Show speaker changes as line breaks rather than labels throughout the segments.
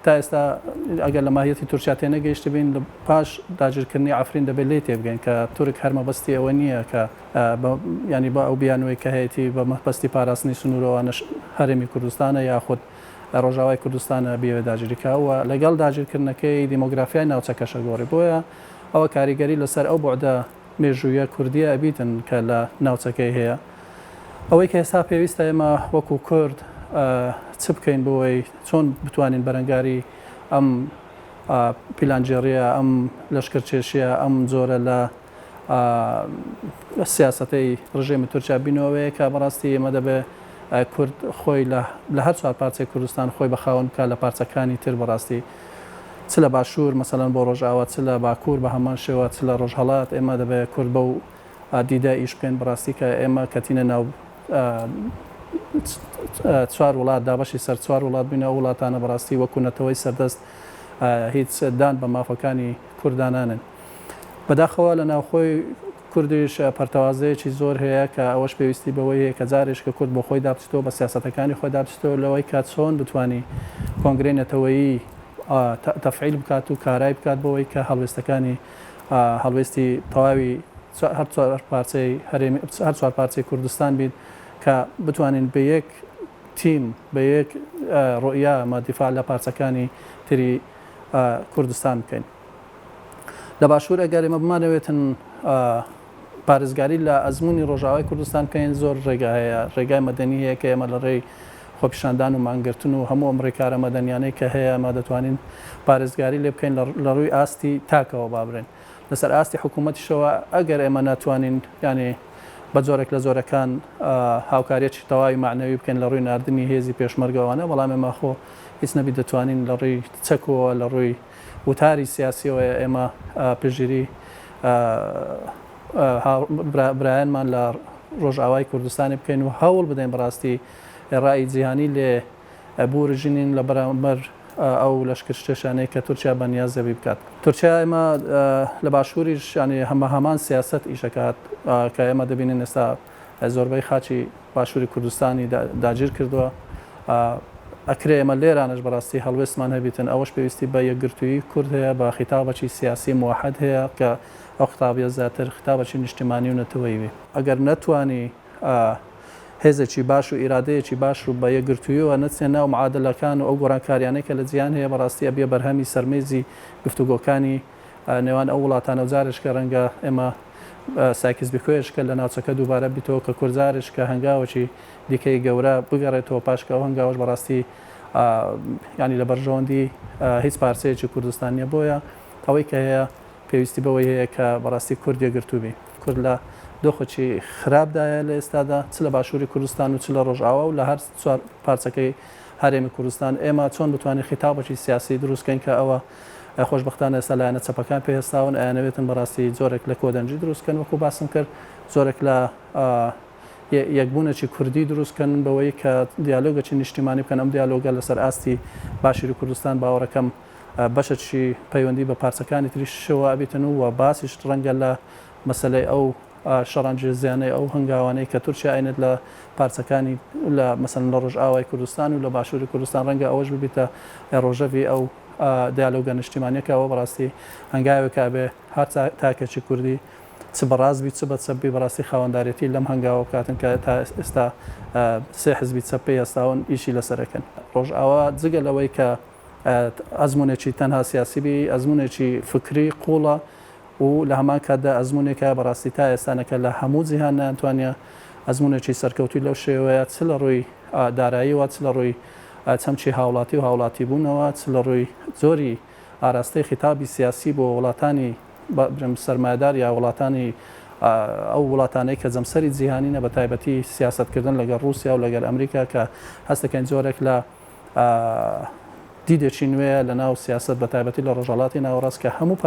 تا ئێستا ئەگەر لە ماهیەتی تورکیا تێنەگەیشت بین لە پاش داگیرکردنی ئافرین دەبێت لێ تێبگەین کە تورک هەرمەبەستی ئەوە نییە کە ینی بە ئەو بیانوەی کە هەیەی بە مەبەستی پاراستنی سنوورەوەش هەرێمی کوردستانە یاخود ڕۆژاوای کوردستانە بێوێ داگیریکاوە لەگەڵ داگیرکردنەکەی دیمۆگرافیای ناوچەکەشە گۆڕی بۆیە ئەوە کاریگەری لەسەر ئەو بۆعدە مێژوویە کوردیە ئەبیتن کە لە ناوچەکەی هەیە ئەوەی کە ئێستا پێویستە ئێمە وەکو کورد چ بکەین بۆی چۆن بتوانین بەرەنگاری ئەم پیلانجێڕیە ئەم لەشکرچێشیە ئەم جۆرە لە سیاسەتەی ڕژێمی تورکیا بینەوەیە کە بەڕاستی ئێمە دەبێت کورد خۆی لە هەر چوار پارچەی کوردستان خۆی بەخاون بکە لە پارچەکانی تر بەڕاستی چ لە باشوور مەسەلەن بۆ ڕۆژئاوا چ لە باکوور بە هەمان شێوە چ لە ڕۆژهەڵات ئێمە دەبێت کورد بەو دیدە ئیش بکەین بەڕاستی کە ئێمە کەتینە ناو چوار وڵات دابەشی سەر چوار وڵات بینە وڵاتانە بەڕاستی وەکوونەتەوەی سەردەست هیچ دان بە مافەکانی کوردانانن بەداخەوە لە ناوخۆی کوردیش پەرتەوازەیەکی زۆر هەیە کە ئەوەش پێویستی بەوەی هەیە کە جارێش کە کورد بۆ خۆی دابچێتەوە بە سیاسەتەکانی خۆی دابچێتەوە لەوەی کات چۆن بتوانی کۆنگرەی نەتەوەیی تەفعیل بکات و کارای بکات بەوەی کە هەڵوێستەکانی هەڵوێستی تەواوی هەر چوار پارچەی کوردستان بین کە بتوانین بە یەک تیم بە یەک ڕۆیا مادیفاع لە پارچەکانی تری کوردستان بکەین لە باشوور ئەگەر ئێمە بمانەوێتن پارێزگاری لە ئەزمموی ڕۆژاوای کوردستان بکەین زۆر ڕێگا هەیە ڕێگای مەدەنی هەیە کە ئێمە لە ڕێی خۆپیشاندان و مانگرتن و هەموو ئەم ڕێکارە مەدەنیانەی کە هەیە ئەمە دەتوانین پارێزگاری لێ بکەین لە ڕووی ئاستی تاکەوە بابرێن لەسەر ئاستی حکوومەتیشەوە ئەگەر ئێمە ناتوانین ینی بە جۆرێک لە زۆرەکان هاوکاریەکی تەواوی معنەوی بکەین لە ڕووی نردنی هێزی پێشمەرگەوانە بەڵام ئێمە خۆ هیچ نەبی دەتوانین لە ڕێی چەکەوە لە ڕووی وتاری سیاسیەوە ئێمە پژگیری برایانمان لە ڕۆژئاوای کوردستانی بکەین و هەوڵ بدەین بەڕاستی ڕای جیهانی لێ بورژینین لە بەرامبەر ئەو لەشکرچێشانەی کە تورکیا بەنیازەبی بکات تورکیا ئێمە لە باشووریش ینی هەمان سیاست ئیشەکات کە ئێمە دەبینین ئێستا زۆربەی خاچی باشووری کوردستانی داگیر کردووە ئەکرێ ئێمە لێرانش بەڕاستی هەڵوێستمان هەبیتن ئەوەش پێویستی بە یەکگرتووی کورد هەیە بە خیتابەکی سیاسی موحد هەیە کە ئەو ختابیە زیاتر ختابەکی نیشتیمانی و نەتەوەیی وێ ئەگەر نەتوانی هێزێکی باش و ئیرادەیەکی باش و بە یەکگرتوویەوە نەچێن ناو معادلەکان و ئەو گۆڕانکاریانەی کە لە جیان هەیە بەڕاستی ئەبێ بەرهەمی سەرمێزی گفتوگۆکانی نێوان ئەو وڵاتانە و جارش کە ڕەنگە ئێمە ساکیز بکۆیشکە لە ناوچەکە دووبارە بیتەوە کە کورزارش کە هەنگاوەکی دیکەی گەورە بگەڕێتەوە پاشکە ئەو هەنگاوش بەڕاستی ینی لە بەرژەوەندی هیچ پارچەیەکی کوردستان نیە بۆیە ئەوەی کە هەیە پێویستی بەوەی هەیە کە بەڕاستی کورد یەکگرتووبی کورد لە دۆخۆکی خراپدایە لە ئێستادا چ لە باشووری کوردستان و چ لە ڕۆژئاوا و لە هەر چوار پارچەکەی هەرێمی کوردستان ئێمە چۆن بتوانین خیتابێکی سیاسی دروستکەین کە ئەوە خۆشبەختانە ئێستا لایەنە چەپەکان پێهێستاون ئەیانەوێتن بەڕاستی زۆرێک لە کۆدەنجی دروستکەن وەکو باسم کرد زۆرێک لە یەکبوونێکی کوردی دروستکەن بەوەی کە دیالۆگەکی نیشتیمانی بکەن ئەم دیالۆگە لەسەر ئاستی باشووری کوردستان باوەڕەکەم بەشەی پەیوەندی بە پارچەکانی تریشەوە ئەبێتن و باسیش ڕەنگە لە مەسەلەی ئەو شەڕەنجی زیانەی ئەو هەنگاوانەی کە تورکیا عینێت لە پارچەکانی لە مەسەن لە ڕۆژئاوای کوردستان و لە باشووری کوردستان ڕەنگە ئەوەش ببیتە ڕۆژەوی ئەو دیالۆگە نیشتیمانیەکەەوە بەڕاستی هەنگاوێکا بێ هەر تاکێکی کوردی چ بەڕازبی چ بە چەبی بەڕاستی خاوەنددارەتی لەم هەنگاوە بکاتن کە تا ئێستا سێ حزبی چەپی ئێستاون ئیشی لەسەرەکەن ڕۆژئاوا جگە لەوەی کە ئەزمونێکی تەنها سیاسیبی ئەزمونێکی فکری قوڵە و لە هەمان کاتدا ئەزمونێکە بەڕاستی تا ئێستانەکە لە هەموو جیهان ناتوانێت ئەزمونێکی سەرکەوتوی لەو شێوەیە چ لە ڕووی داراییەوە چ لە ڕووی چەمچی هاوڵاتی و هاوڵاتی بوونەوە چ لە ڕووی زۆری ئاراستەی خیتابی سیاسی بۆ وڵاتانی سەرمایه‌دار یا وڵاتانی ئەو وڵاتانەی کە جەمسەری جیهانینە بە تایبەتی سیاستکردن لەگەڵ رووسیا و لەگەڵ ئەمریکا کە هەست دەکەن زۆرێک لە دیدێکی نوێ لە ناو سیاست بە تایبەتی لە ڕۆژهەڵاتی ناوەڕاست کە هەموو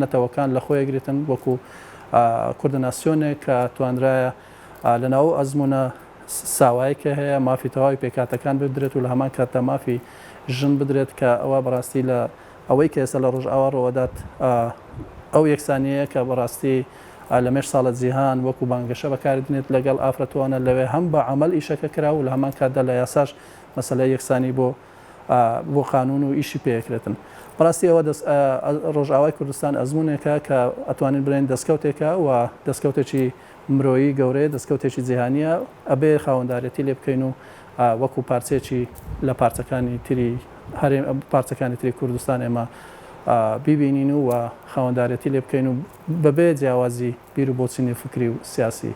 نەتەوەکان لە خۆیەگرێتن وەکو کوردناسیۆنێک کە توانرایە لە ناو ئەزمونە ساوایکە هەیە مافی تەواوی پێکاتەکان بدرێت و لە هەمان کاتە مافی ژن بدرێت کە ئەوە بەڕاستی لە ئەوەی کە ئێستا لە ڕۆژئاوا ڕۆدات ئەو یەکسانیەیە کە بەڕاستی لە مێش ساڵە جیهان وەکو بانگەشە بەکاردێت لەگەڵ ئافرەتوانە لەوێ هەم بە عمل ئیشەکە کرا و لە هەمان کاتدا لە یاساش مەسەلەی یەکسانی بۆ بۆ قانون و ئیشی پێکرێتن. بەڕاستی ئەوە ڕۆژئاوای کوردستان ئەزمونێکە کە ئەتوانین بڵێن دەستکەوتێکە و دەستکەوتێکی مرۆیی گەورەیە، دەستکەوتێکی جیهانیە، ئەبێ خاوەندارەتی لێ بکەین و وەکو پارچێکی لە پارچەکانی تری پارچەکانی تری کوردستان ئێمە بیبینین و خاوەندارەتی لێ بکەین و بەبێ جیاوازی بیر و بۆچینی فکری و سیاسی